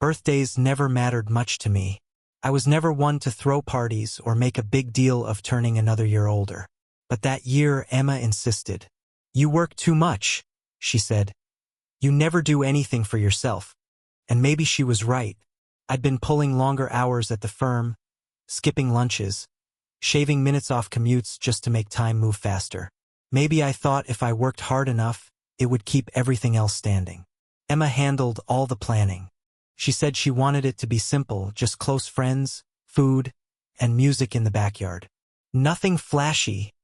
Birthdays never mattered much to me. I was never one to throw parties or make a big deal of turning another year older. But that year, Emma insisted. "You work too much," she said. "You never do anything for yourself." And maybe she was right. I'd been pulling longer hours at the firm, skipping lunches, shaving minutes off commutes just to make time move faster. Maybe I thought if I worked hard enough, it would keep everything else standing. Emma handled all the planning. She said she wanted it to be simple, just close friends, food, and music in the backyard. Nothing flashy,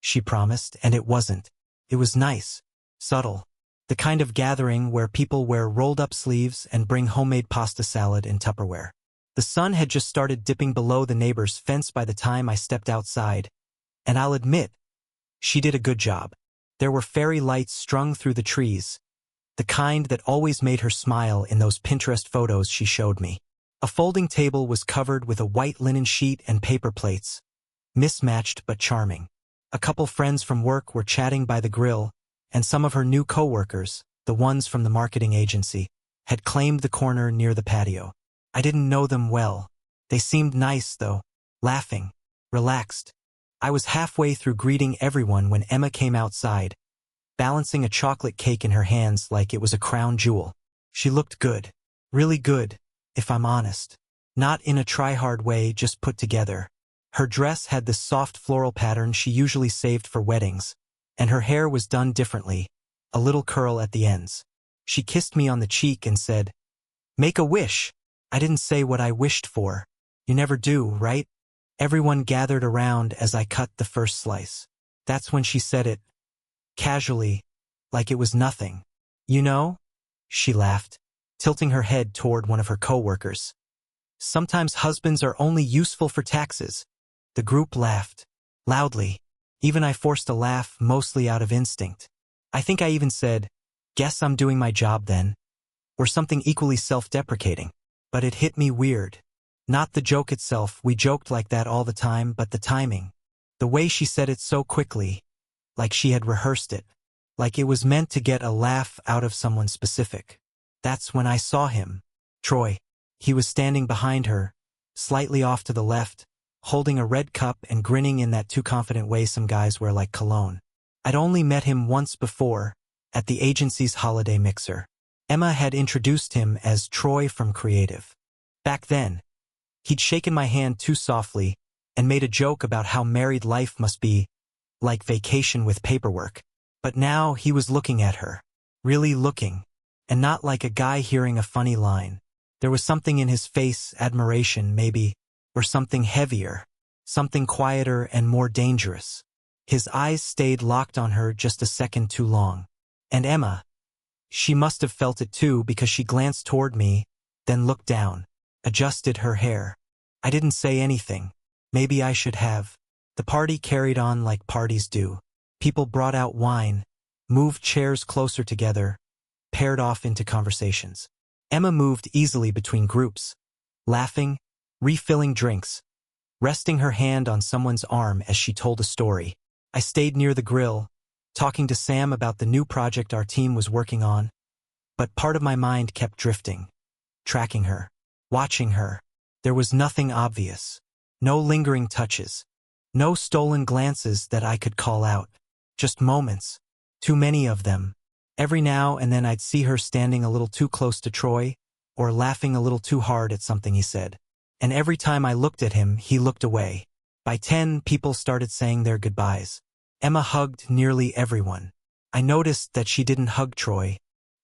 she promised, and it wasn't. It was nice, subtle. The kind of gathering where people wear rolled-up sleeves and bring homemade pasta salad in Tupperware. The sun had just started dipping below the neighbor's fence by the time I stepped outside, and I'll admit, she did a good job. There were fairy lights strung through the trees, the kind that always made her smile in those Pinterest photos she showed me. A folding table was covered with a white linen sheet and paper plates, mismatched but charming. A couple friends from work were chatting by the grill, and some of her new co-workers, the ones from the marketing agency, had claimed the corner near the patio. I didn't know them well. They seemed nice, though, laughing, relaxed. I was halfway through greeting everyone when Emma came outside, balancing a chocolate cake in her hands like it was a crown jewel. She looked good. Really good, if I'm honest. Not in a try-hard way, just put together. Her dress had the soft floral pattern she usually saved for weddings, and her hair was done differently, a little curl at the ends. She kissed me on the cheek and said, "Make a wish." I didn't say what I wished for. You never do, right? Everyone gathered around as I cut the first slice. That's when she said it, casually, like it was nothing. "You know?" She laughed, tilting her head toward one of her co-workers. "Sometimes husbands are only useful for taxes." The group laughed, loudly. Even I forced a laugh, mostly out of instinct. I think I even said, "Guess I'm doing my job then," or something equally self-deprecating. But it hit me weird. Not the joke itself, we joked like that all the time, but the timing. The way she said it so quickly, like she had rehearsed it, like it was meant to get a laugh out of someone specific. That's when I saw him. Troy. He was standing behind her, slightly off to the left, holding a red cup and grinning in that too confident way some guys wear like cologne. I'd only met him once before, at the agency's holiday mixer. Emma had introduced him as Troy from Creative. Back then, he'd shaken my hand too softly and made a joke about how married life must be like vacation with paperwork. But now he was looking at her, really looking, and not like a guy hearing a funny line. There was something in his face, admiration maybe, or something heavier, something quieter and more dangerous. His eyes stayed locked on her just a second too long. And Emma, she must have felt it too because she glanced toward me, then looked down, adjusted her hair. I didn't say anything. Maybe I should have. The party carried on like parties do. People brought out wine, moved chairs closer together, paired off into conversations. Emma moved easily between groups, laughing, refilling drinks, resting her hand on someone's arm as she told a story. I stayed near the grill, talking to Sam about the new project our team was working on, but part of my mind kept drifting, tracking her, watching her. There was nothing obvious, no lingering touches, no stolen glances that I could call out, just moments, too many of them. Every now and then I'd see her standing a little too close to Troy, or laughing a little too hard at something he said. And every time I looked at him, he looked away. By 10, people started saying their goodbyes. Emma hugged nearly everyone. I noticed that she didn't hug Troy,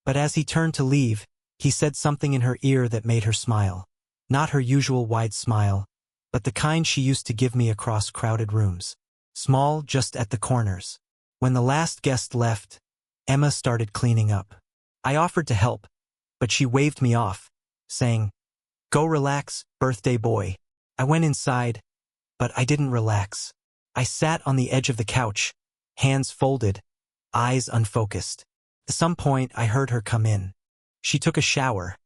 but as he turned to leave, he said something in her ear that made her smile. Not her usual wide smile, but the kind she used to give me across crowded rooms. Small, just at the corners. When the last guest left, Emma started cleaning up. I offered to help, but she waved me off, saying, "Go relax, birthday boy." I went inside, but I didn't relax. I sat on the edge of the couch, hands folded, eyes unfocused. At some point, I heard her come in. She took a shower.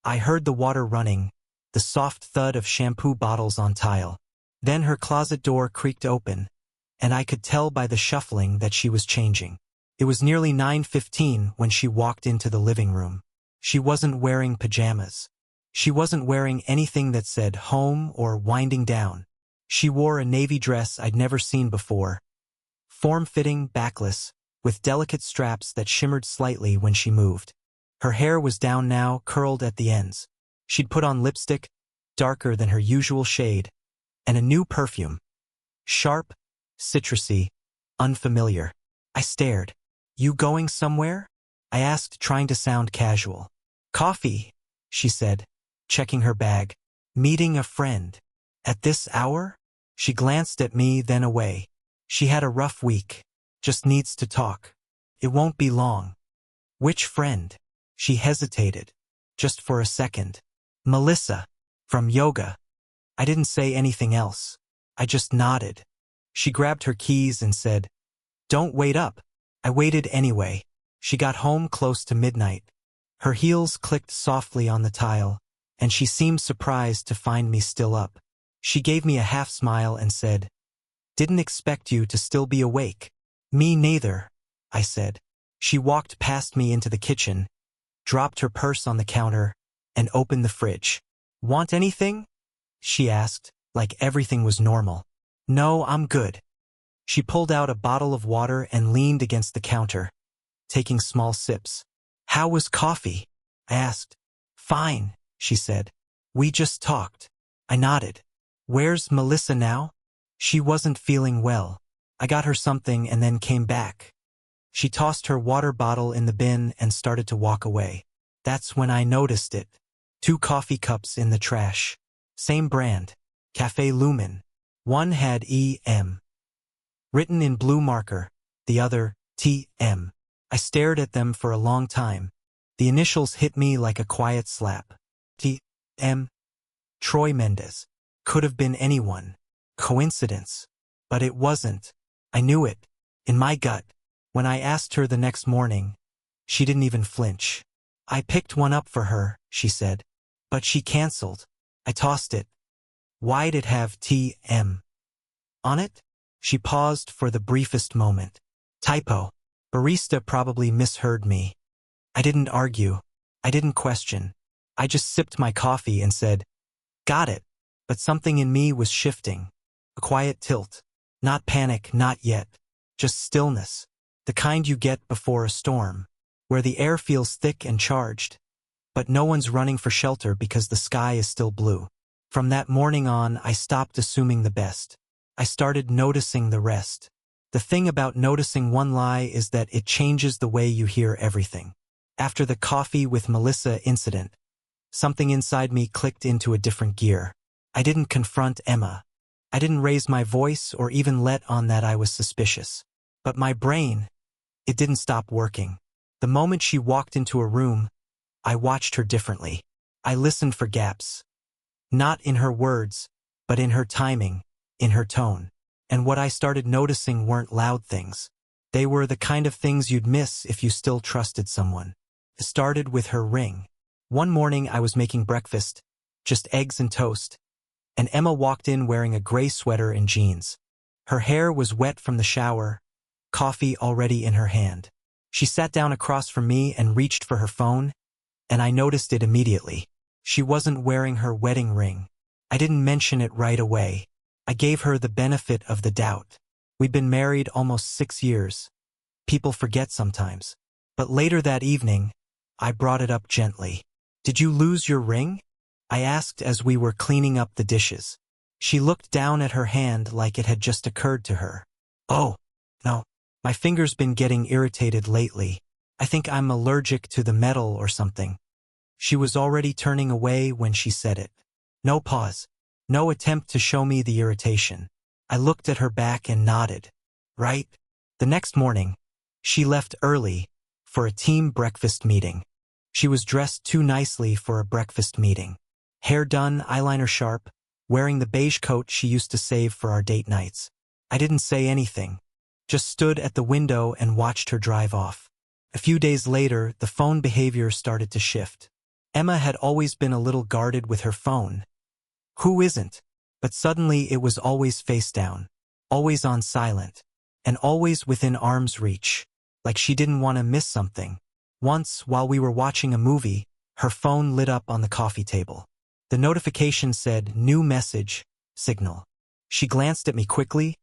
I heard the water running, the soft thud of shampoo bottles on tile. Then her closet door creaked open, and I could tell by the shuffling that she was changing. It was nearly 9:15 when she walked into the living room. She wasn't wearing pajamas. She wasn't wearing anything that said home or winding down. She wore a navy dress I'd never seen before, form-fitting, backless, with delicate straps that shimmered slightly when she moved. Her hair was down now, curled at the ends. She'd put on lipstick, darker than her usual shade, and a new perfume. Sharp, citrusy, unfamiliar. I stared. "You going somewhere?" I asked, trying to sound casual. "Coffee," she said, checking her bag. "Meeting a friend." "At this hour?" She glanced at me, then away. "She had a rough week. Just needs to talk. It won't be long." "Which friend?" She hesitated, just for a second. "Melissa, from yoga." I didn't say anything else. I just nodded. She grabbed her keys and said, "Don't wait up." I waited anyway. She got home close to midnight. Her heels clicked softly on the tile, and she seemed surprised to find me still up. She gave me a half smile and said, "Didn't expect you to still be awake." "Me neither," I said. She walked past me into the kitchen, dropped her purse on the counter, and opened the fridge. "Want anything?" she asked, like everything was normal. "No, I'm good." She pulled out a bottle of water and leaned against the counter, taking small sips. "How was coffee?" I asked. "Fine," she said. "We just talked." I nodded. "Where's Melissa now?" "She wasn't feeling well. I got her something and then came back." She tossed her water bottle in the bin and started to walk away. That's when I noticed it. 2 coffee cups in the trash. Same brand, Café Lumen. One had E.M. written in blue marker, the other T.M. I stared at them for a long time. The initials hit me like a quiet slap. T.M. Troy Mendez. Could have been anyone. Coincidence. But it wasn't. I knew it. In my gut. When I asked her the next morning, she didn't even flinch. "I picked one up for her," she said. "But she canceled." I tossed it. "Why'd it have T.M. on it?" She paused for the briefest moment. "Typo. Barista probably misheard me." I didn't argue. I didn't question. I just sipped my coffee and said, "Got it." But something in me was shifting. A quiet tilt. Not panic, not yet. Just stillness. The kind you get before a storm, where the air feels thick and charged, but no one's running for shelter because the sky is still blue. From that morning on, I stopped assuming the best. I started noticing the rest. The thing about noticing one lie is that it changes the way you hear everything. After the coffee with Melissa incident, something inside me clicked into a different gear. I didn't confront Emma. I didn't raise my voice or even let on that I was suspicious. But my brain, it didn't stop working. The moment she walked into a room, I watched her differently. I listened for gaps. Not in her words, but in her timing, in her tone. And what I started noticing weren't loud things. They were the kind of things you'd miss if you still trusted someone. It started with her ring. One morning I was making breakfast, just eggs and toast, and Emma walked in wearing a gray sweater and jeans. Her hair was wet from the shower, coffee already in her hand. She sat down across from me and reached for her phone, and I noticed it immediately. She wasn't wearing her wedding ring. I didn't mention it right away. I gave her the benefit of the doubt. We'd been married almost 6 years. People forget sometimes. But later that evening, I brought it up gently. "Did you lose your ring?" I asked as we were cleaning up the dishes. She looked down at her hand like it had just occurred to her. "Oh, no. My finger's been getting irritated lately. I think I'm allergic to the metal or something." She was already turning away when she said it. No pause. No attempt to show me the irritation. I looked at her back and nodded. Right? The next morning, she left early for a team breakfast meeting. She was dressed too nicely for a breakfast meeting. Hair done, eyeliner sharp, wearing the beige coat she used to save for our date nights. I didn't say anything, just stood at the window and watched her drive off. A few days later, the phone behavior started to shift. Emma had always been a little guarded with her phone. Who isn't? But suddenly it was always face down, always on silent, and always within arm's reach, like she didn't want to miss something. Once, while we were watching a movie, Her phone lit up on the coffee table. The notification said, "New message, Signal." She glanced at me quickly,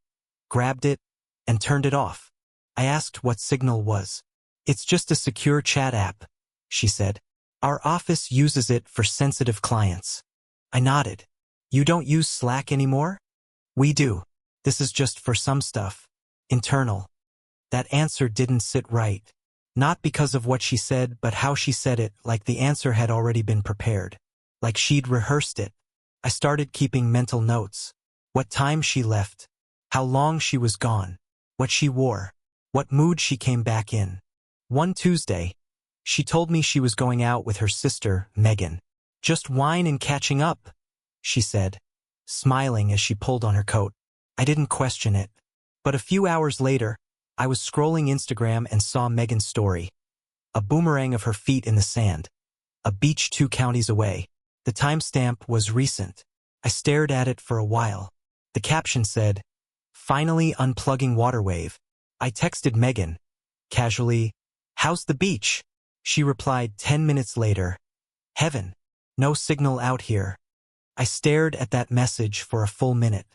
grabbed it, and turned it off. I asked what Signal was. "It's just a secure chat app," she said. "Our office uses it for sensitive clients." I nodded. "You don't use Slack anymore?" "We do. This is just for some stuff. Internal." That answer didn't sit right. Not because of what she said, but how she said it, like the answer had already been prepared. Like she'd rehearsed it. I started keeping mental notes. What time she left. How long she was gone. What she wore. What mood she came back in. One Tuesday, she told me she was going out with her sister, Megan. "Just wine and catching up," she said, smiling as she pulled on her coat. I didn't question it. But a few hours later, I was scrolling Instagram and saw Megan's story. A boomerang of her feet in the sand. A beach 2 counties away. The timestamp was recent. I stared at it for a while. The caption said, "Finally unplugging waterwave." I texted Megan, casually, "How's the beach?" She replied 10 minutes later, "Heaven. No signal out here." I stared at that message for a full minute.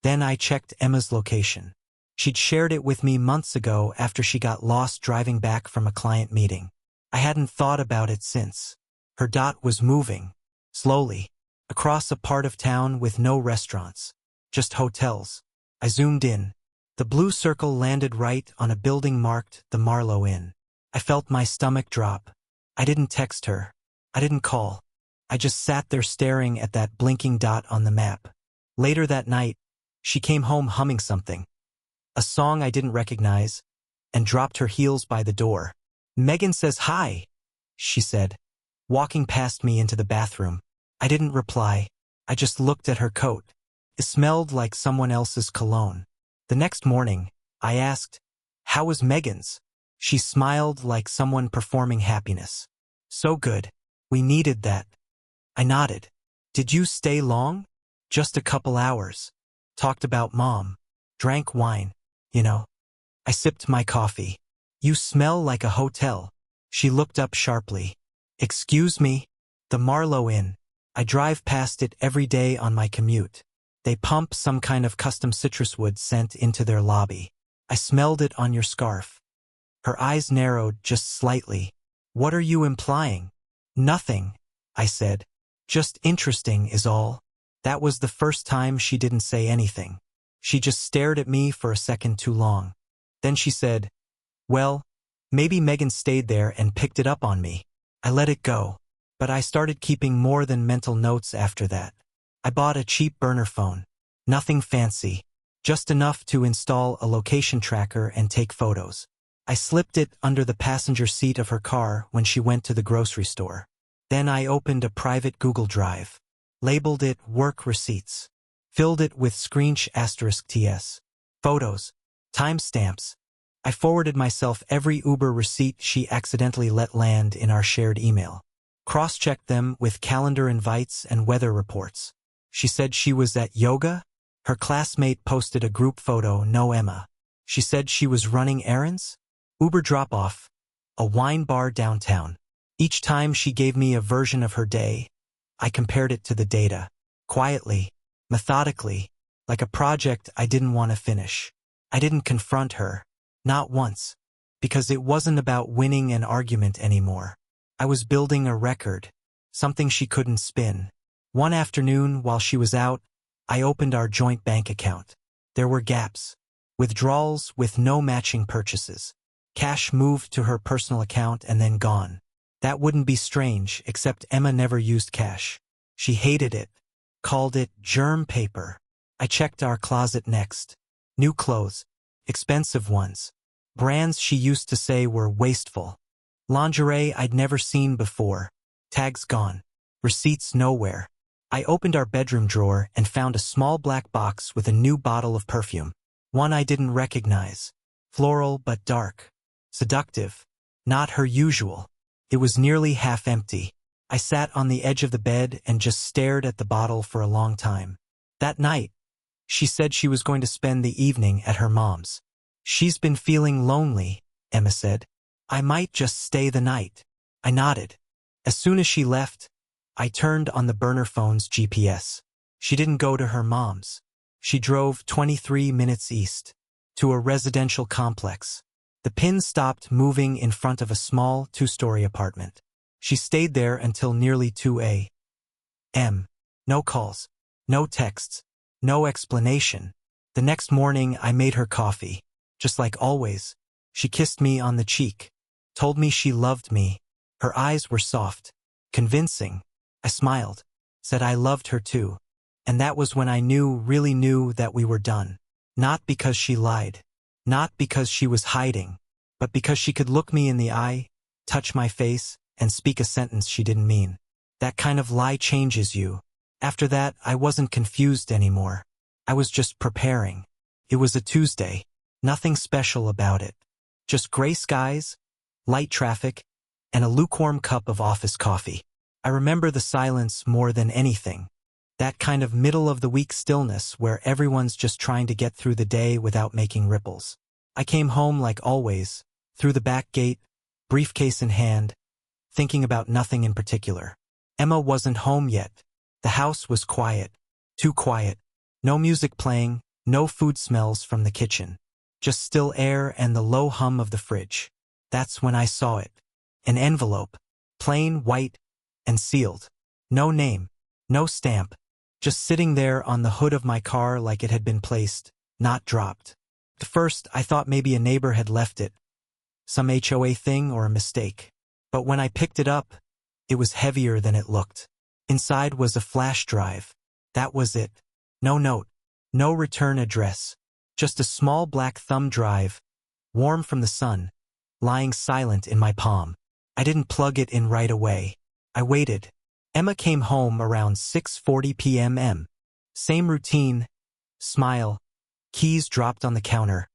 Then I checked Emma's location. She'd shared it with me months ago after she got lost driving back from a client meeting. I hadn't thought about it since. Her dot was moving, slowly, across a part of town with no restaurants, just hotels. I zoomed in. The blue circle landed right on a building marked the Marlowe Inn. I felt my stomach drop. I didn't text her. I didn't call. I just sat there staring at that blinking dot on the map. Later that night, she came home humming something. A song I didn't recognize, and dropped her heels by the door. "Megan says hi," she said, walking past me into the bathroom. I didn't reply. I just looked at her coat. It smelled like someone else's cologne. The next morning, I asked, "How was Megan's?" She smiled like someone performing happiness. "So good. We needed that." I nodded. "Did you stay long?" "Just a couple hours. Talked about Mom. Drank wine. You know." I sipped my coffee. "You smell like a hotel." She looked up sharply. "Excuse me?" "The Marlowe Inn. I drive past it every day on my commute. They pump some kind of custom citrus wood scent into their lobby. I smelled it on your scarf." Her eyes narrowed just slightly. "What are you implying?" "Nothing," I said. "Just interesting is all." That was the first time she didn't say anything. She just stared at me for a second too long. Then she said, "Well, maybe Megan stayed there and picked it up on me." I let it go. But I started keeping more than mental notes after that. I bought a cheap burner phone. Nothing fancy. Just enough to install a location tracker and take photos. I slipped it under the passenger seat of her car when she went to the grocery store. Then I opened a private Google Drive. Labeled it Work Receipts. Filled it with **TS. Photos. Timestamps. I forwarded myself every Uber receipt she accidentally let land in our shared email. Cross-checked them with calendar invites and weather reports. She said she was at yoga. Her classmate posted a group photo, no Emma. She said she was running errands. Uber drop-off. A wine bar downtown. Each time she gave me a version of her day, I compared it to the data. Quietly. Methodically, like a project I didn't want to finish. I didn't confront her. Not once. Because it wasn't about winning an argument anymore. I was building a record. Something she couldn't spin. One afternoon, while she was out, I opened our joint bank account. There were gaps. Withdrawals with no matching purchases. Cash moved to her personal account and then gone. That wouldn't be strange, except Emma never used cash. She hated it. Called it germ paper. I checked our closet next. New clothes. Expensive ones. Brands she used to say were wasteful. Lingerie I'd never seen before. Tags gone. Receipts nowhere. I opened our bedroom drawer and found a small black box with a new bottle of perfume. One I didn't recognize. Floral but dark. Seductive. Not her usual. It was nearly half empty. I sat on the edge of the bed and just stared at the bottle for a long time. That night, she said she was going to spend the evening at her mom's. "She's been feeling lonely," Emma said. "I might just stay the night." I nodded. As soon as she left, I turned on the burner phone's GPS. She didn't go to her mom's. She drove 23 minutes east, to a residential complex. The pin stopped moving in front of a small 2-story apartment. She stayed there until nearly 2 a.m. No calls, no texts, no explanation. The next morning I made her coffee. Just like always, she kissed me on the cheek, told me she loved me. Her eyes were soft, convincing. I smiled, said I loved her too. And that was when I really knew that we were done. Not because she lied, not because she was hiding, but because she could look me in the eye, touch my face, and speak a sentence she didn't mean. That kind of lie changes you. After that, I wasn't confused anymore. I was just preparing. It was a Tuesday. Nothing special about it. Just gray skies, light traffic, and a lukewarm cup of office coffee. I remember the silence more than anything. That kind of middle-of-the-week stillness where everyone's just trying to get through the day without making ripples. I came home like always, through the back gate, briefcase in hand, thinking about nothing in particular. Emma wasn't home yet. The house was quiet. Too quiet. No music playing, no food smells from the kitchen. Just still air and the low hum of the fridge. That's when I saw it. An envelope. Plain, white, and sealed. No name. No stamp. Just sitting there on the hood of my car like it had been placed, not dropped. At first, I thought maybe a neighbor had left it. Some HOA thing or a mistake. But when I picked it up, it was heavier than it looked. Inside was a flash drive. That was it. No note. No return address. Just a small black thumb drive, warm from the sun, lying silent in my palm. I didn't plug it in right away. I waited. Emma came home around 6:40 p.m. Same routine. Smile. Keys dropped on the counter.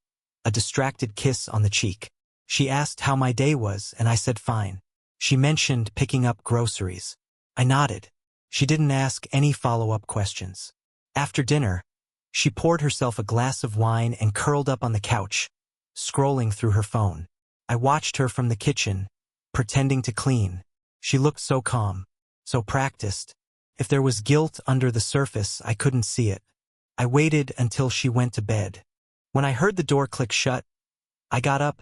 A distracted kiss on the cheek. She asked how my day was, and I said fine. She mentioned picking up groceries. I nodded. She didn't ask any follow-up questions. After dinner, she poured herself a glass of wine and curled up on the couch, scrolling through her phone. I watched her from the kitchen, pretending to clean. She looked so calm, so practiced. If there was guilt under the surface, I couldn't see it. I waited until she went to bed. When I heard the door click shut, I got up,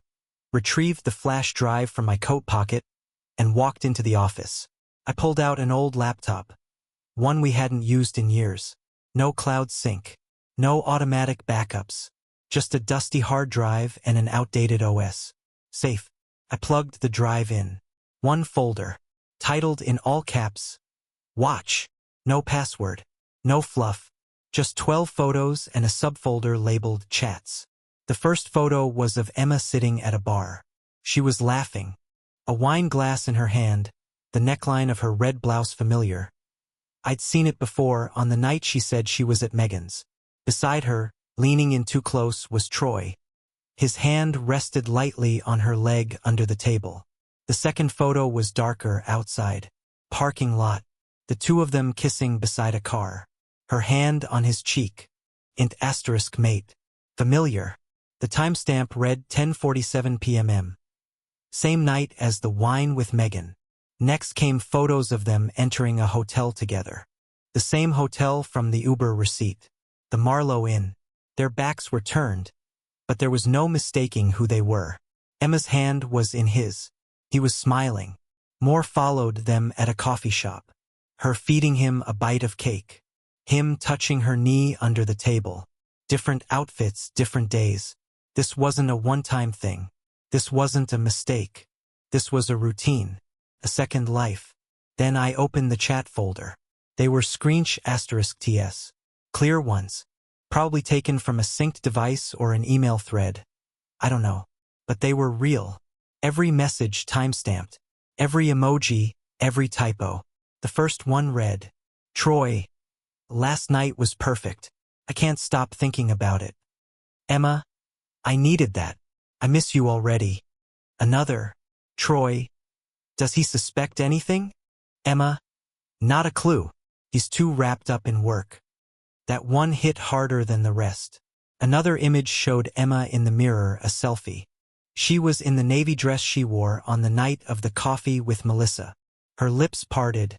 retrieved the flash drive from my coat pocket, and walked into the office. I pulled out an old laptop, one we hadn't used in years. No cloud sync, no automatic backups, just a dusty hard drive and an outdated OS. Safe. I plugged the drive in. One folder, titled in all caps, Watch. No password, no fluff, just 12 photos and a subfolder labeled Chats. The first photo was of Emma sitting at a bar. She was laughing, a wine glass in her hand, the neckline of her red blouse familiar. I'd seen it before on the night she said she was at Megan's. Beside her, leaning in too close, was Troy. His hand rested lightly on her leg under the table. The second photo was darker, outside. Parking lot. The two of them kissing beside a car. Her hand on his cheek. Int asterisk mate. Familiar. The timestamp read 10:47 p.m. Same night as the wine with Megan. Next came photos of them entering a hotel together. The same hotel from the Uber receipt. The Marlowe Inn. Their backs were turned, but there was no mistaking who they were. Emma's hand was in his. He was smiling. More followed them at a coffee shop. Her feeding him a bite of cake. Him touching her knee under the table. Different outfits, different days. This wasn't a one-time thing. This wasn't a mistake. This was a routine. A second life. Then I opened the chat folder. They were screensh asterisk ts. Clear ones. Probably taken from a synced device or an email thread. I don't know. But they were real. Every message timestamped. Every emoji, every typo. The first one read, Troy. Last night was perfect. I can't stop thinking about it. Emma. I needed that. I miss you already. Another. Troy. Does he suspect anything? Emma. Not a clue. He's too wrapped up in work. That one hit harder than the rest. Another image showed Emma in the mirror, a selfie. She was in the navy dress she wore on the night of the coffee with Melissa. Her lips parted,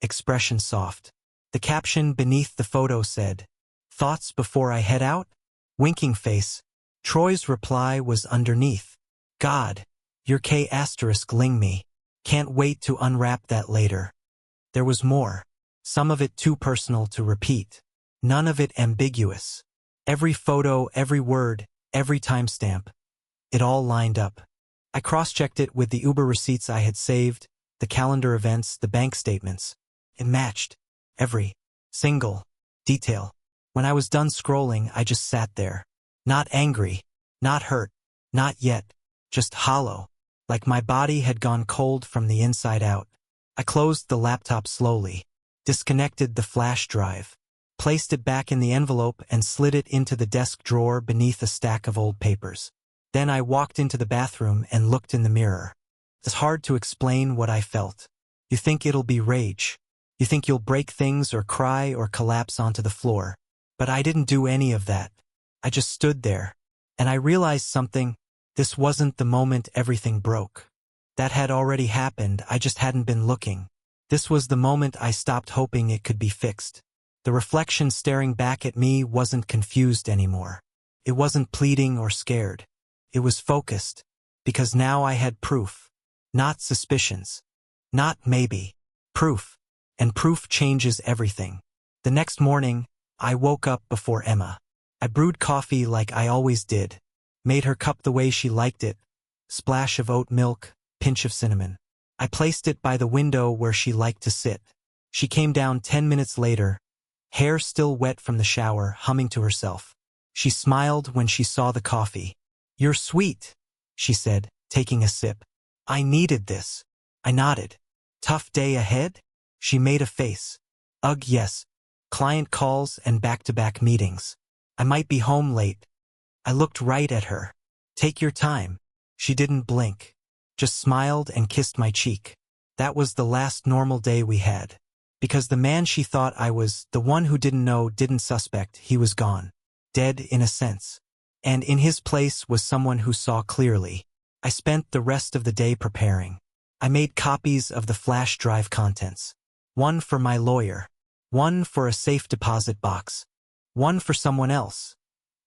expression soft. The caption beneath the photo said, "Thoughts before I head out?" Winking face. Troy's reply was underneath. "God, your K asterisk ling me. Can't wait to unwrap that later." There was more. Some of it too personal to repeat. None of it ambiguous. Every photo, every word, every timestamp. It all lined up. I cross-checked it with the Uber receipts I had saved, the calendar events, the bank statements. It matched. Every single detail. When I was done scrolling, I just sat there. Not angry, not hurt, not yet, just hollow, like my body had gone cold from the inside out. I closed the laptop slowly, disconnected the flash drive, placed it back in the envelope and slid it into the desk drawer beneath a stack of old papers. Then I walked into the bathroom and looked in the mirror. It's hard to explain what I felt. You think it'll be rage. You think you'll break things or cry or collapse onto the floor. But I didn't do any of that. I just stood there. And I realized something. This wasn't the moment everything broke. That had already happened, I just hadn't been looking. This was the moment I stopped hoping it could be fixed. The reflection staring back at me wasn't confused anymore. It wasn't pleading or scared. It was focused. Because now I had proof. Not suspicions. Not maybe. Proof. And proof changes everything. The next morning, I woke up before Emma. I brewed coffee like I always did. Made her cup the way she liked it. Splash of oat milk, pinch of cinnamon. I placed it by the window where she liked to sit. She came down 10 minutes later, hair still wet from the shower, humming to herself. She smiled when she saw the coffee. "You're sweet," she said, taking a sip. "I needed this." I nodded. "Tough day ahead?" She made a face. "Ugh, yes. Client calls and back-to-back meetings. I might be home late." I looked right at her. "Take your time." She didn't blink. Just smiled and kissed my cheek. That was the last normal day we had. Because the man she thought I was, the one who didn't know, didn't suspect, he was gone. Dead in a sense. And in his place was someone who saw clearly. I spent the rest of the day preparing. I made copies of the flash drive contents. One for my lawyer. One for a safe deposit box. One for someone else.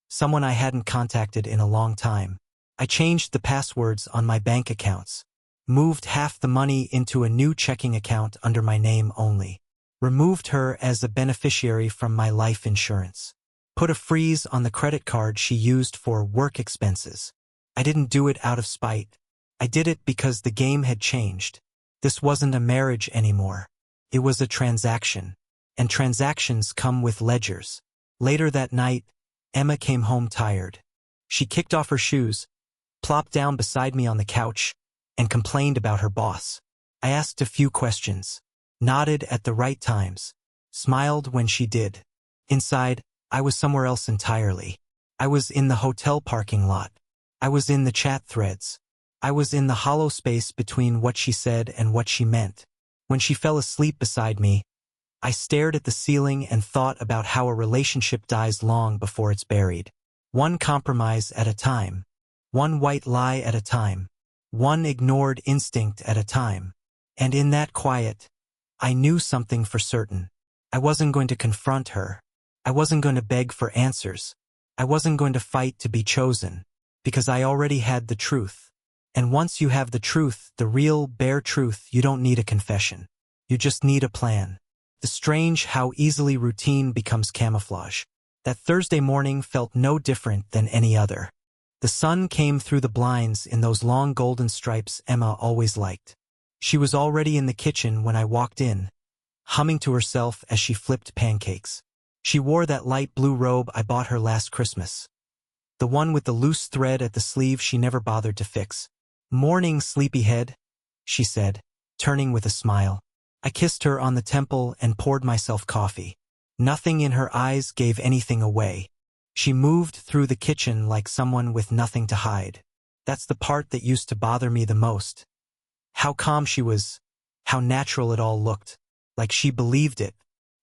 Someone I hadn't contacted in a long time. I changed the passwords on my bank accounts. Moved half the money into a new checking account under my name only. Removed her as a beneficiary from my life insurance. Put a freeze on the credit card she used for work expenses. I didn't do it out of spite. I did it because the game had changed. This wasn't a marriage anymore. It was a transaction. And transactions come with ledgers. Later that night, Emma came home tired. She kicked off her shoes, plopped down beside me on the couch, and complained about her boss. I asked a few questions, nodded at the right times, smiled when she did. Inside, I was somewhere else entirely. I was in the hotel parking lot. I was in the chat threads. I was in the hollow space between what she said and what she meant. When she fell asleep beside me, I stared at the ceiling and thought about how a relationship dies long before it's buried. One compromise at a time. One white lie at a time. One ignored instinct at a time. And in that quiet, I knew something for certain. I wasn't going to confront her. I wasn't going to beg for answers. I wasn't going to fight to be chosen. Because I already had the truth. And once you have the truth, the real, bare truth, you don't need a confession. You just need a plan. The strange how easily routine becomes camouflage. That Thursday morning felt no different than any other. The sun came through the blinds in those long golden stripes Emma always liked. She was already in the kitchen when I walked in, humming to herself as she flipped pancakes. She wore that light blue robe I bought her last Christmas. The one with the loose thread at the sleeve she never bothered to fix. "Morning, sleepyhead," she said, turning with a smile. I kissed her on the temple and poured myself coffee. Nothing in her eyes gave anything away. She moved through the kitchen like someone with nothing to hide. That's the part that used to bother me the most. How calm she was, how natural it all looked, like she believed it.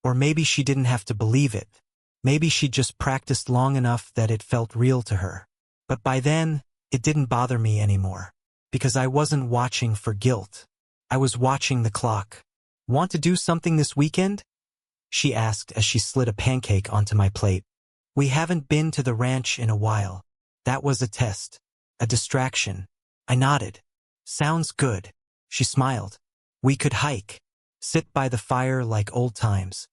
Or maybe she didn't have to believe it. Maybe she just practiced long enough that it felt real to her. But by then, it didn't bother me anymore. Because I wasn't watching for guilt. I was watching the clock. Want to do something this weekend? She asked as she slid a pancake onto my plate. We haven't been to the ranch in a while. That was a test. A distraction. I nodded. Sounds good. She smiled. We could hike. Sit by the fire like old times.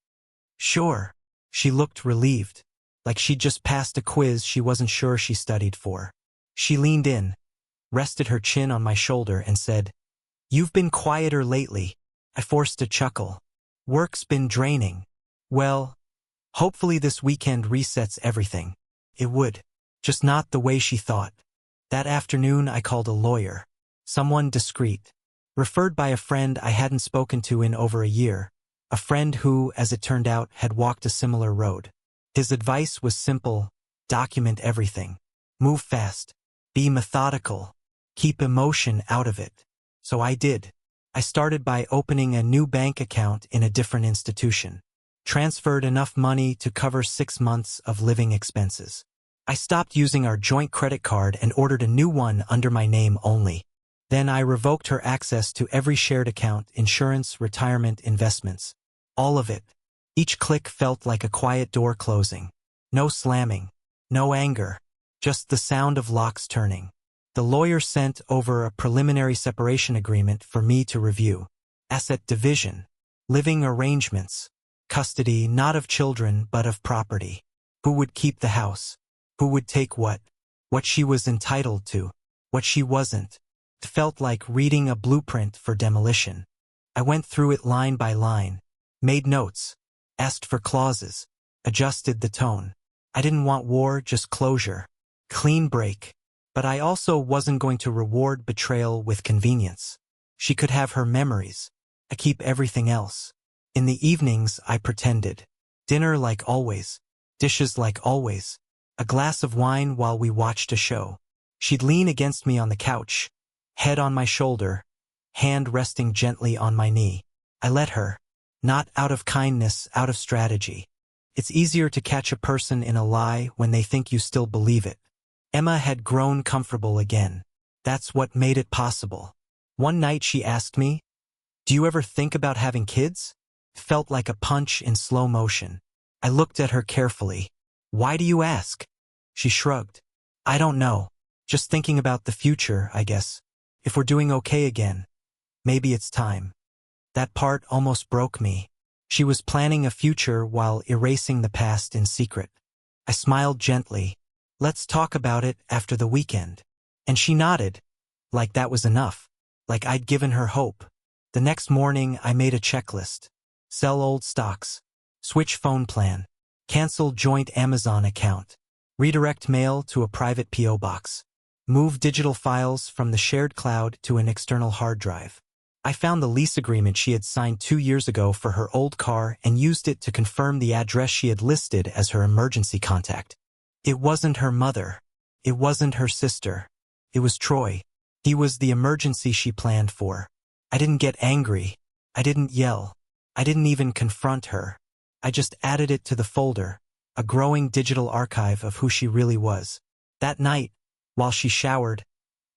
Sure. She looked relieved. Like she'd just passed a quiz she wasn't sure she studied for. She leaned in, rested her chin on my shoulder and said, You've been quieter lately. I forced a chuckle. Work's been draining. Well, hopefully this weekend resets everything. It would. Just not the way she thought. That afternoon I called a lawyer. Someone discreet. Referred by a friend I hadn't spoken to in over a year. A friend who, as it turned out, had walked a similar road. His advice was simple: document everything. Move fast. Be methodical. Keep emotion out of it. So I did. I started by opening a new bank account in a different institution. Transferred enough money to cover 6 months of living expenses. I stopped using our joint credit card and ordered a new one under my name only. Then I revoked her access to every shared account, insurance, retirement, investments. All of it. Each click felt like a quiet door closing. No slamming. No anger. Just the sound of locks turning. The lawyer sent over a preliminary separation agreement for me to review. Asset division. Living arrangements. Custody not of children but of property. Who would keep the house? Who would take what? What she was entitled to. What she wasn't. It felt like reading a blueprint for demolition. I went through it line by line. Made notes. Asked for clauses. Adjusted the tone. I didn't want war, just closure. Clean break. But I also wasn't going to reward betrayal with convenience. She could have her memories. I keep everything else. In the evenings, I pretended. Dinner like always. Dishes like always. A glass of wine while we watched a show. She'd lean against me on the couch, head on my shoulder, hand resting gently on my knee. I let her. Not out of kindness, out of strategy. It's easier to catch a person in a lie when they think you still believe it. Emma had grown comfortable again. That's what made it possible. One night she asked me, Do you ever think about having kids? It felt like a punch in slow motion. I looked at her carefully. Why do you ask? She shrugged. I don't know. Just thinking about the future, I guess. If we're doing okay again, maybe it's time. That part almost broke me. She was planning a future while erasing the past in secret. I smiled gently. Let's talk about it after the weekend. And she nodded, like that was enough, like I'd given her hope. The next morning I made a checklist. Sell old stocks. Switch phone plan. Cancel joint Amazon account. Redirect mail to a private P.O. box. Move digital files from the shared cloud to an external hard drive. I found the lease agreement she had signed 2 years ago for her old car and used it to confirm the address she had listed as her emergency contact. It wasn't her mother. It wasn't her sister. It was Troy. He was the emergency she planned for. I didn't get angry. I didn't yell. I didn't even confront her. I just added it to the folder, a growing digital archive of who she really was. That night, while she showered,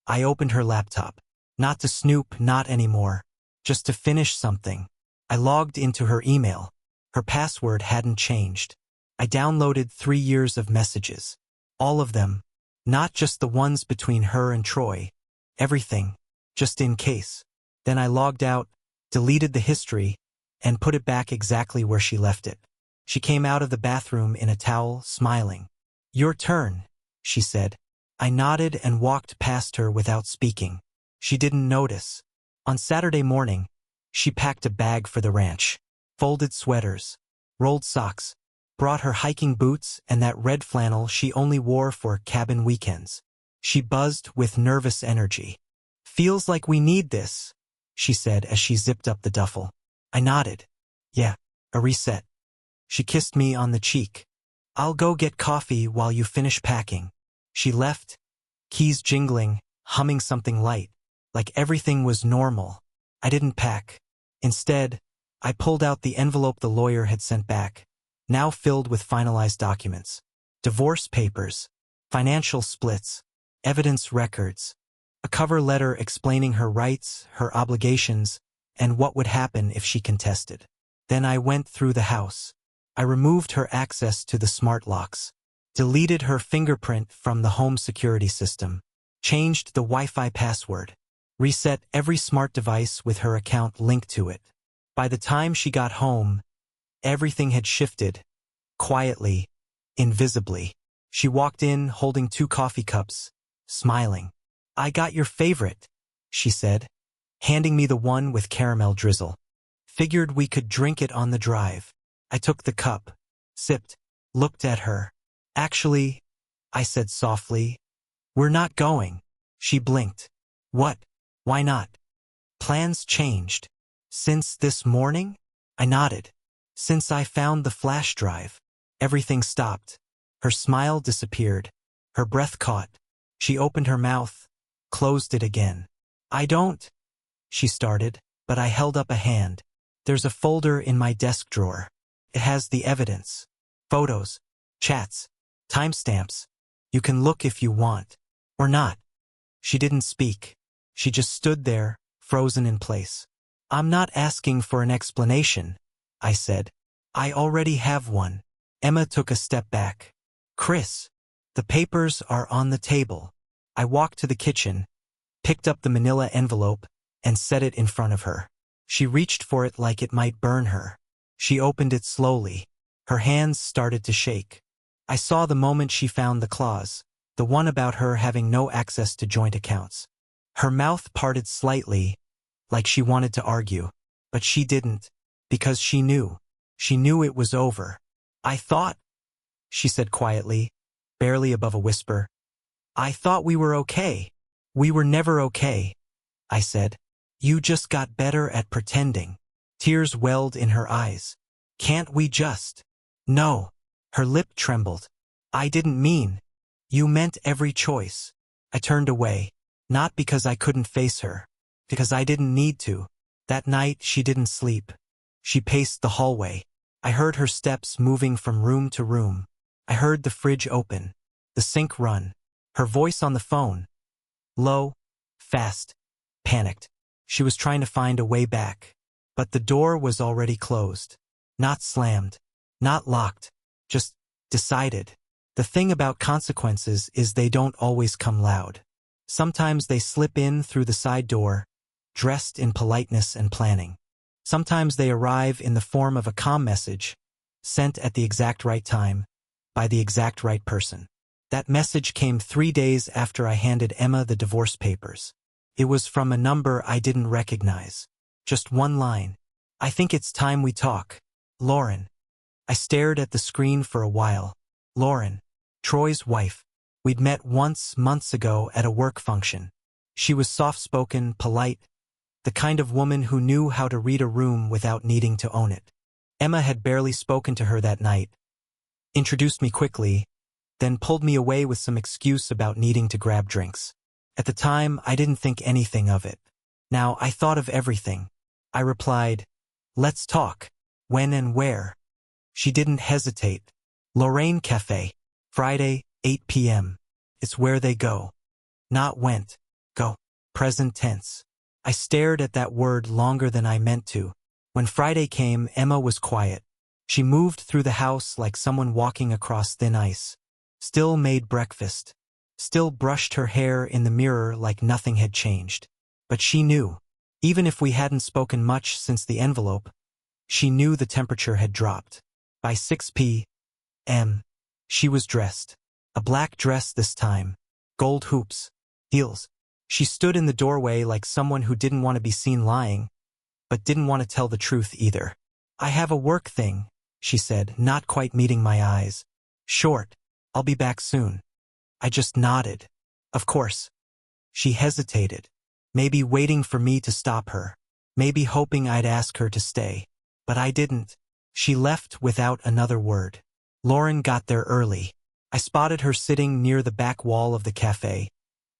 I opened her laptop. Not to snoop, not anymore. Just to finish something. I logged into her email. Her password hadn't changed. I downloaded 3 years of messages. All of them. Not just the ones between her and Troy. Everything. Just in case. Then I logged out, deleted the history, and put it back exactly where she left it. She came out of the bathroom in a towel, smiling. Your turn, she said. I nodded and walked past her without speaking. She didn't notice. On Saturday morning, she packed a bag for the ranch. Folded sweaters. Rolled socks. Brought her hiking boots and that red flannel she only wore for cabin weekends. She buzzed with nervous energy. Feels like we need this, she said as she zipped up the duffel. I nodded. Yeah, a reset. She kissed me on the cheek. I'll go get coffee while you finish packing. She left, keys jingling, humming something light, like everything was normal. I didn't pack. Instead, I pulled out the envelope the lawyer had sent back, now filled with finalized documents. Divorce papers, financial splits, evidence records, a cover letter explaining her rights, her obligations, and what would happen if she contested. Then I went through the house. I removed her access to the smart locks, deleted her fingerprint from the home security system, changed the Wi-Fi password, reset every smart device with her account linked to it. By the time she got home, everything had shifted, quietly, invisibly. She walked in holding 2 coffee cups, smiling. "I got your favorite," she said, handing me the one with caramel drizzle. "Figured we could drink it on the drive." I took the cup, sipped, looked at her. "Actually," I said softly, "we're not going." She blinked. "What? Why not?" "Plans changed." "Since this morning?" I nodded. "Since I found the flash drive." Everything stopped. Her smile disappeared. Her breath caught. She opened her mouth, closed it again. "I don't," she started, but I held up a hand. "There's a folder in my desk drawer. It has the evidence. Photos, chats, timestamps. You can look if you want. Or not." She didn't speak. She just stood there, frozen in place. "I'm not asking for an explanation," I said. "I already have one." Emma took a step back. "Chris, the papers are on the table." I walked to the kitchen, picked up the manila envelope, and set it in front of her. She reached for it like it might burn her. She opened it slowly. Her hands started to shake. I saw the moment she found the clause, the one about her having no access to joint accounts. Her mouth parted slightly, like she wanted to argue, but she didn't, because she knew. She knew it was over. "I thought," she said quietly, barely above a whisper, "I thought we were okay." "We were never okay," I said. "You just got better at pretending." Tears welled in her eyes. "Can't we just—" "No." Her lip trembled. "I didn't mean—" "You meant every choice." I turned away, not because I couldn't face her, because I didn't need to. That night she didn't sleep. She paced the hallway. I heard her steps moving from room to room. I heard the fridge open, the sink run, her voice on the phone. Low, fast, panicked. She was trying to find a way back. But the door was already closed. Not slammed, not locked, just decided. The thing about consequences is they don't always come loud. Sometimes they slip in through the side door, dressed in politeness and planning. Sometimes they arrive in the form of a calm message, sent at the exact right time, by the exact right person. That message came 3 days after I handed Emma the divorce papers. It was from a number I didn't recognize. Just one line. "I think it's time we talk. Lauren." I stared at the screen for a while. Lauren, Troy's wife. We'd met once months ago at a work function. She was soft-spoken, polite, the kind of woman who knew how to read a room without needing to own it. Emma had barely spoken to her that night, introduced me quickly, then pulled me away with some excuse about needing to grab drinks. At the time, I didn't think anything of it. Now, I thought of everything. I replied, "Let's talk. When and where?" She didn't hesitate. "Lorraine Cafe. Friday, 8 p.m. It's where they go." Not went. Go. Present tense. I stared at that word longer than I meant to. When Friday came, Emma was quiet. She moved through the house like someone walking across thin ice. Still made breakfast. Still brushed her hair in the mirror like nothing had changed. But she knew. Even if we hadn't spoken much since the envelope, she knew the temperature had dropped. By 6 p.m., she was dressed. A black dress this time. Gold hoops. Heels. She stood in the doorway like someone who didn't want to be seen lying, but didn't want to tell the truth either. "I have a work thing," she said, not quite meeting my eyes. "Short. I'll be back soon." I just nodded. Of course. She hesitated, maybe waiting for me to stop her, maybe hoping I'd ask her to stay. But I didn't. She left without another word. Lauren got there early. I spotted her sitting near the back wall of the cafe,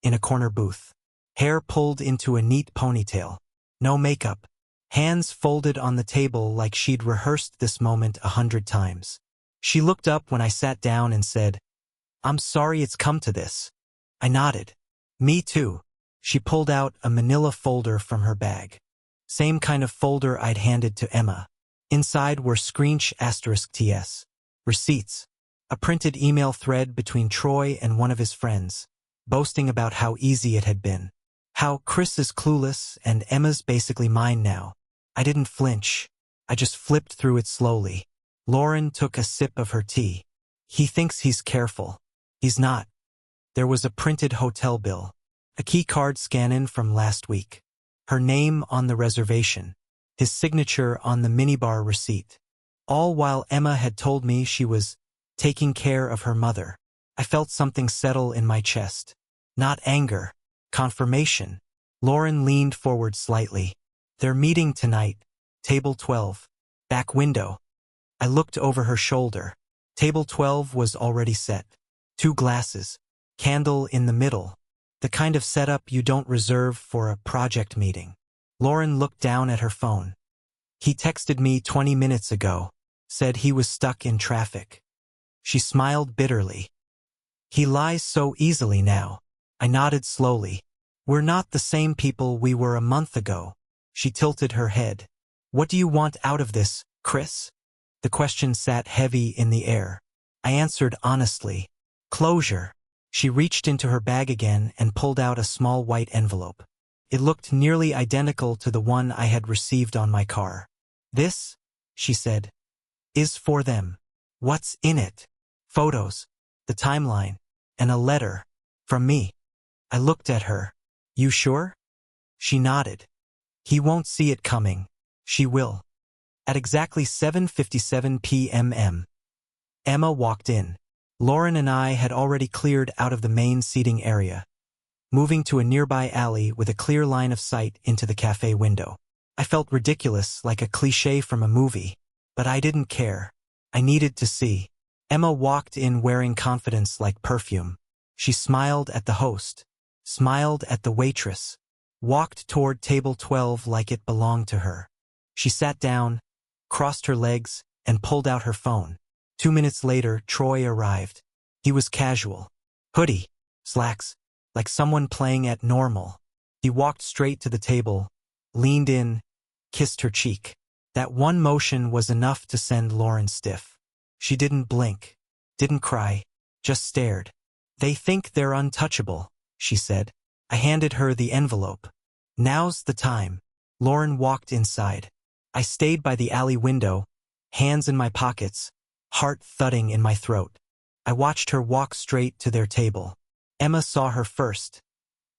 in a corner booth. Hair pulled into a neat ponytail. No makeup. Hands folded on the table like she'd rehearsed this moment 100 times. She looked up when I sat down and said, "I'm sorry it's come to this." I nodded. "Me too." She pulled out a manila folder from her bag. Same kind of folder I'd handed to Emma. Inside were *TS, receipts, a printed email thread between Troy and one of his friends, boasting about how easy it had been. How Chris is clueless and Emma's basically mine now. I didn't flinch. I just flipped through it slowly. Lauren took a sip of her tea. He thinks he's careful. He's not. There was a printed hotel bill. A key card scan-in from last week. Her name on the reservation. His signature on the minibar receipt. All while Emma had told me she was taking care of her mother. I felt something settle in my chest. Not anger. Confirmation. Lauren leaned forward slightly. They're meeting tonight. Table 12. Back window. I looked over her shoulder. Table 12 was already set. 2 glasses. Candle in the middle. The kind of setup you don't reserve for a project meeting. Lauren looked down at her phone. He texted me 20 minutes ago. Said he was stuck in traffic. She smiled bitterly. He lies so easily now. I nodded slowly. We're not the same people we were a month ago. She tilted her head. What do you want out of this, Chris? The question sat heavy in the air. I answered honestly. Closure. She reached into her bag again and pulled out a small white envelope. It looked nearly identical to the one I had received on my car. This, she said, is for them. What's in it? Photos, the timeline, and a letter. From me. I looked at her. You sure? She nodded. He won't see it coming. She will. At exactly 7:57 p.m. Emma walked in. Lauren and I had already cleared out of the main seating area, moving to a nearby alley with a clear line of sight into the cafe window. I felt ridiculous, like a cliché from a movie, but I didn't care. I needed to see. Emma walked in wearing confidence like perfume. She smiled at the host, smiled at the waitress, walked toward table 12 like it belonged to her. She sat down, crossed her legs, and pulled out her phone. 2 minutes later, Troy arrived. He was casual. Hoodie, slacks, like someone playing at normal. He walked straight to the table, leaned in, kissed her cheek. That one motion was enough to send Lauren stiff. She didn't blink, didn't cry, just stared. They think they're untouchable, she said. I handed her the envelope. Now's the time. Lauren walked inside. I stayed by the alley window, hands in my pockets, heart thudding in my throat. I watched her walk straight to their table. Emma saw her first.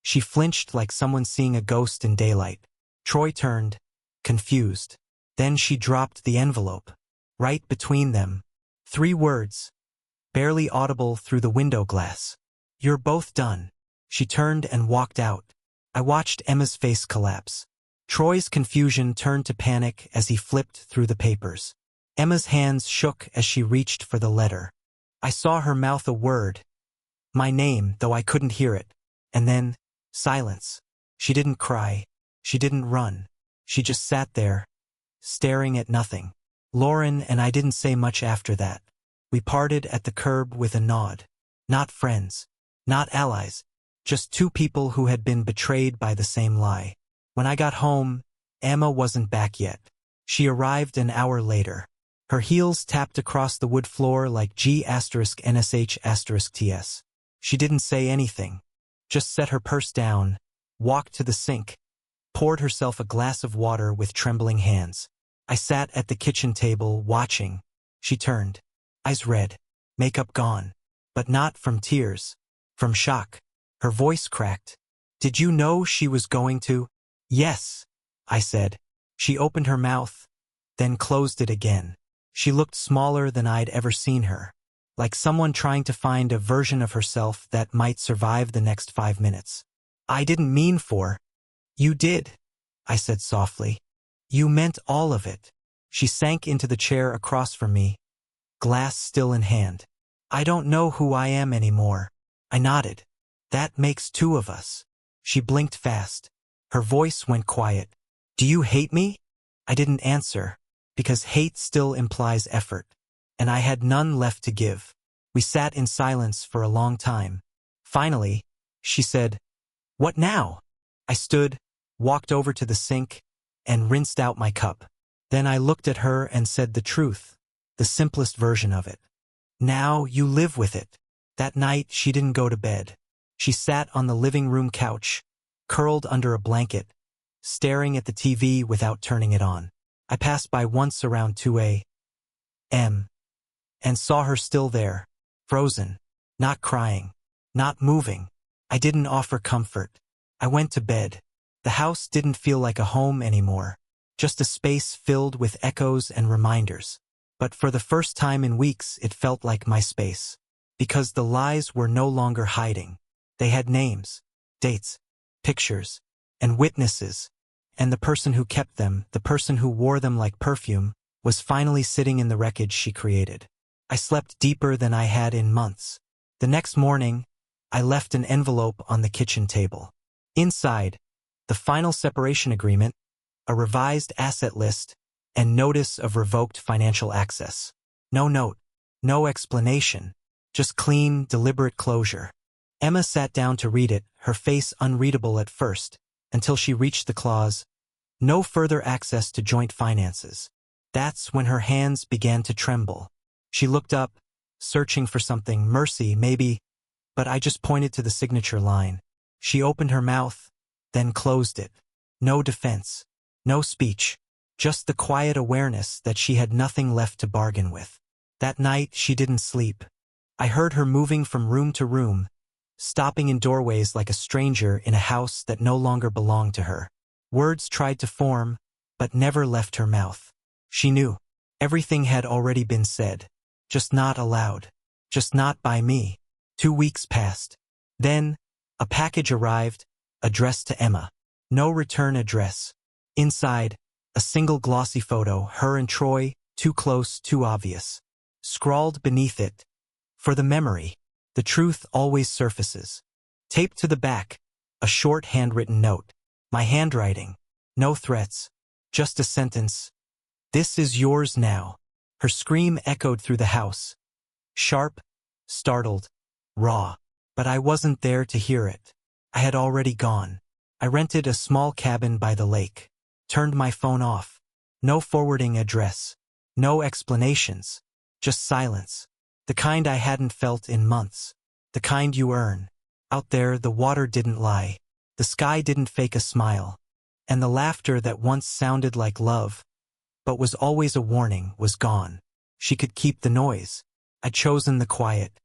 She flinched like someone seeing a ghost in daylight. Troy turned, confused. Then she dropped the envelope. Right between them. 3 words, barely audible through the window glass. You're both done. She turned and walked out. I watched Emma's face collapse. Troy's confusion turned to panic as he flipped through the papers. Emma's hands shook as she reached for the letter. I saw her mouth a word. My name, though I couldn't hear it. And then, silence. She didn't cry. She didn't run. She just sat there, staring at nothing. Lauren and I didn't say much after that. We parted at the curb with a nod. Not friends. Not allies. Just 2 people who had been betrayed by the same lie. When I got home, Emma wasn't back yet. She arrived an hour later. Her heels tapped across the wood floor like G*NSH*TS. She didn't say anything. Just set her purse down, walked to the sink, poured herself a glass of water with trembling hands. I sat at the kitchen table, watching. She turned. Eyes red. Makeup gone. But not from tears. From shock. Her voice cracked. Did you know she was going to? Yes, I said. She opened her mouth, then closed it again. She looked smaller than I'd ever seen her. Like someone trying to find a version of herself that might survive the next 5 minutes. I didn't mean for. You did, I said softly. You meant all of it. She sank into the chair across from me, glass still in hand. I don't know who I am anymore. I nodded. That makes 2 of us. She blinked fast. Her voice went quiet. Do you hate me? I didn't answer, because hate still implies effort, and I had none left to give. We sat in silence for a long time. Finally, she said, What now? I stood, walked over to the sink, and rinsed out my cup. Then I looked at her and said the truth, the simplest version of it. Now you live with it. That night she didn't go to bed. She sat on the living room couch, curled under a blanket, staring at the TV without turning it on. I passed by once around 2 a.m. and saw her still there, frozen, not crying, not moving. I didn't offer comfort. I went to bed. The house didn't feel like a home anymore, just a space filled with echoes and reminders. But for the first time in weeks it felt like my space. Because the lies were no longer hiding. They had names, dates, pictures, and witnesses. And the person who kept them, the person who wore them like perfume, was finally sitting in the wreckage she created. I slept deeper than I had in months. The next morning, I left an envelope on the kitchen table. Inside, the final separation agreement, a revised asset list, and notice of revoked financial access. No note, no explanation, just clean, deliberate closure. Emma sat down to read it, her face unreadable at first, until she reached the clause, "No further access to joint finances." That's when her hands began to tremble. She looked up, searching for something, mercy, maybe, but I just pointed to the signature line. She opened her mouth, then closed it. No defense, no speech, just the quiet awareness that she had nothing left to bargain with. That night she didn't sleep. I heard her moving from room to room, stopping in doorways like a stranger in a house that no longer belonged to her. Words tried to form, but never left her mouth. She knew. Everything had already been said. Just not aloud. Just not by me. 2 weeks passed. Then, a package arrived, addressed to Emma. No return address. Inside, a single glossy photo, her and Troy, too close, too obvious. Scrawled beneath it, "For the memory, the truth always surfaces." Taped to the back, a short handwritten note. My handwriting. No threats. Just a sentence. "This is yours now." Her scream echoed through the house. Sharp, startled, raw. But I wasn't there to hear it. I had already gone. I rented a small cabin by the lake. Turned my phone off. No forwarding address. No explanations. Just silence. The kind I hadn't felt in months. The kind you earn. Out there, the water didn't lie. The sky didn't fake a smile. And the laughter that once sounded like love, but was always a warning, was gone. She could keep the noise. I'd chosen the quiet.